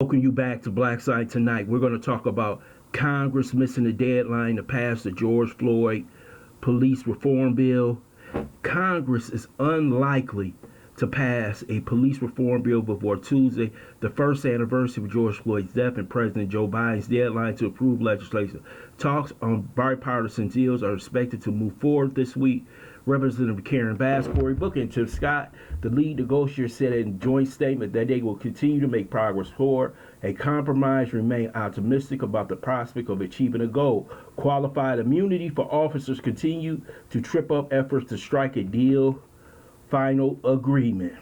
Welcome you back to Black Side Tonight. We're going to talk about Congress missing the deadline to pass the George Floyd police reform bill. Congress is unlikely to pass a police reform bill before Tuesday, the first anniversary of George Floyd's death, and President Joe Biden's deadline to approve legislation. Talks on bipartisan deals are expected to move forward this week. Representative Karen Bass, Cory Booker, and Tim Scott, the lead negotiator, said in a joint statement that they will continue to make progress forward. A compromise remain optimistic about the prospect of achieving a goal. Qualified immunity for officers continue to trip up efforts to strike a deal final agreement.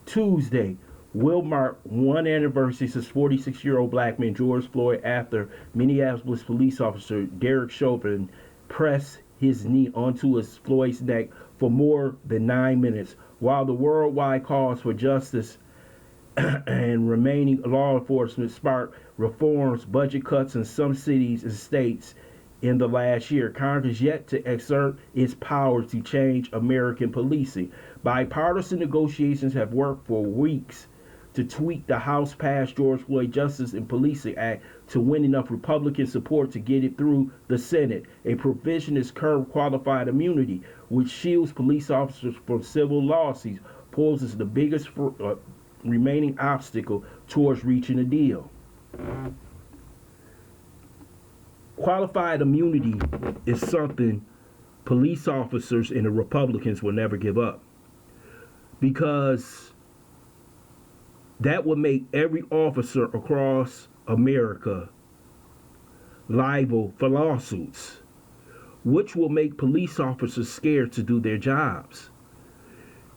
Tuesday will mark one anniversary since 46-year-old black man George Floyd, after Minneapolis police officer Derek Chauvin pressed his knee onto Floyd's neck for more than 9 minutes. While the worldwide calls for justice and remaining law enforcement sparked reforms, budget cuts in some cities and states in the last year, Congress yet to exert its power to change American policing. Bipartisan negotiations have worked for weeks to tweak the House-passed George Floyd Justice and Policing Act to win enough Republican support to get it through the Senate. A provision is curb qualified immunity, which shields police officers from civil lawsuits, poses the biggest remaining obstacle towards reaching a deal. Qualified immunity is something police officers and the Republicans will never give up, because that would make every officer across America liable for lawsuits, which will make police officers scared to do their jobs.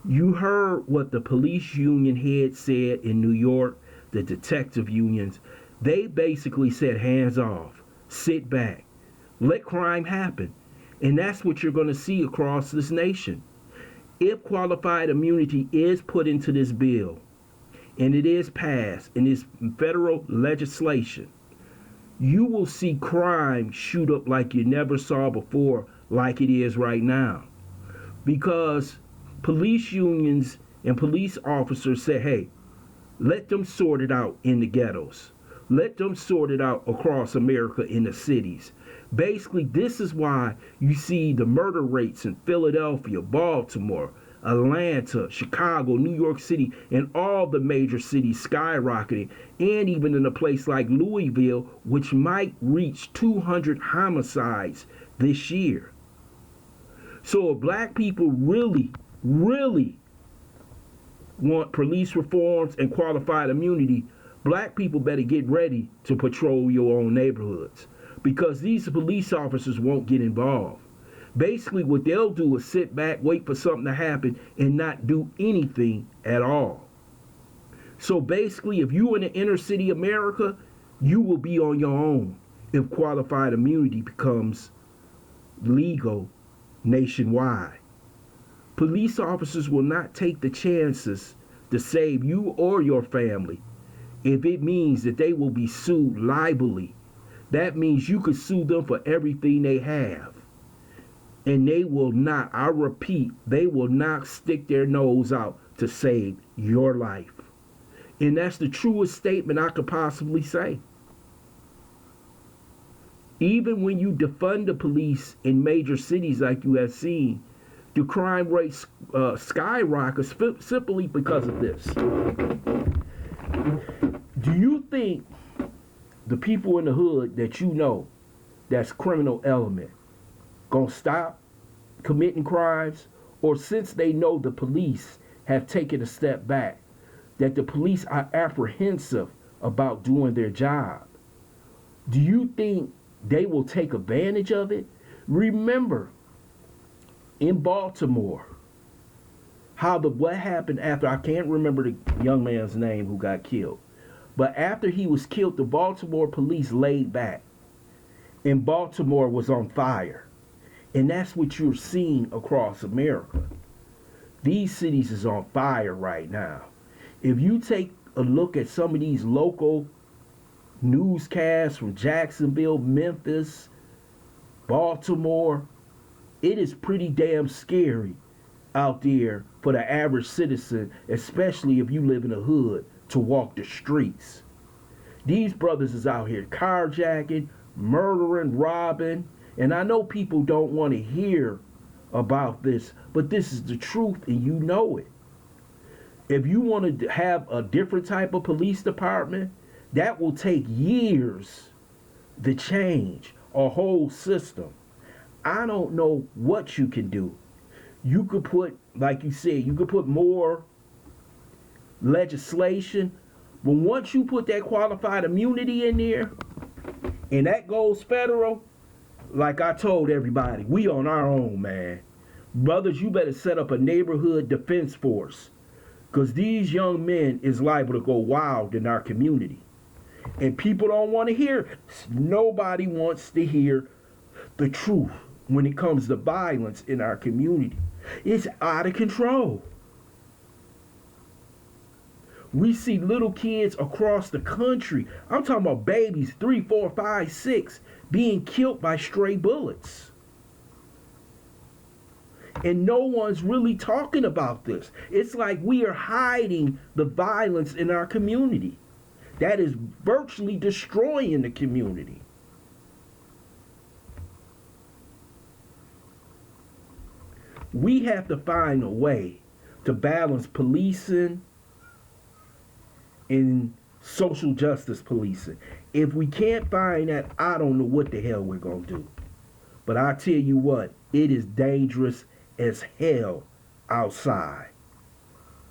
You heard what the police union head said in New York, the detective unions. They basically said, hands off, sit back, let crime happen. And that's what you're going to see across this nation. If qualified immunity is put into this bill, and it is passed in this federal legislation, you will see crime shoot up like you never saw before, like it is right now. Because police unions and police officers say, hey, let them sort it out in the ghettos. Let them sort it out across America in the cities. Basically, this is why you see the murder rates in Philadelphia, Baltimore, Atlanta, Chicago, New York City, and all the major cities skyrocketing, and even in a place like Louisville, which might reach 200 homicides this year. So if black people really want police reforms and qualified immunity, black people better get ready to patrol your own neighborhoods, because these police officers won't get involved. Basically, what they'll do is sit back, wait for something to happen, and not do anything at all. So basically, if you're in the inner city America, you will be on your own if qualified immunity becomes legal nationwide. Police officers will not take the chances to save you or your family if it means that they will be sued liably. That means you could sue them for everything they have. And they will not, I repeat, they will not stick their nose out to save your life. And that's the truest statement I could possibly say. Even when you defund the police in major cities like you have seen, the crime rate skyrockets simply because of this. Do you think the people in the hood that you know that's criminal element gonna stop committing crimes? Or since they know the police have taken a step back, that the police are apprehensive about doing their job, do you think they will take advantage of it? Remember in Baltimore what happened after, I can't remember the young man's name who got killed, but after he was killed, the Baltimore police laid back and Baltimore was on fire. And that's what you're seeing across America. These cities is on fire right now. If you take a look at some of these local newscasts from Jacksonville, Memphis, Baltimore, it is pretty damn scary out there for the average citizen, especially if you live in the hood, to walk the streets. These brothers is out here carjacking, murdering, robbing, and I know people don't want to hear about this, but this is the truth and you know it. If you want to have a different type of police department, that will take years to change a whole system. I don't know what you can do. You could put, like you said, you could put more legislation, but once you put that qualified immunity in there, and that goes federal, like I told everybody, we on our own, man. Brothers, you better set up a neighborhood defense force, because these young men is liable to go wild in our community. And people don't want to hear it. Nobody wants to hear the truth when it comes to violence in our community. It's out of control. We see little kids across the country, I'm talking about babies, 3, 4, 5, 6, being killed by stray bullets. And no one's really talking about this. It's like we are hiding the violence in our community. That is virtually destroying the community. We have to find a way to balance policing and social justice policing. If we can't find that, I don't know what the hell we're going to do. But I tell you what, it is dangerous as hell outside.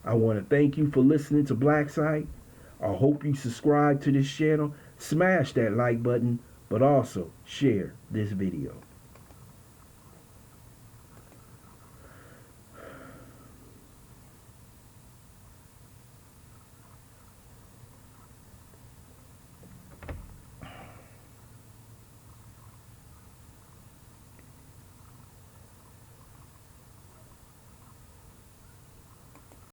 I want to thank you for listening to Black Site. I hope you subscribe to this channel. Smash that like button, but also share this video.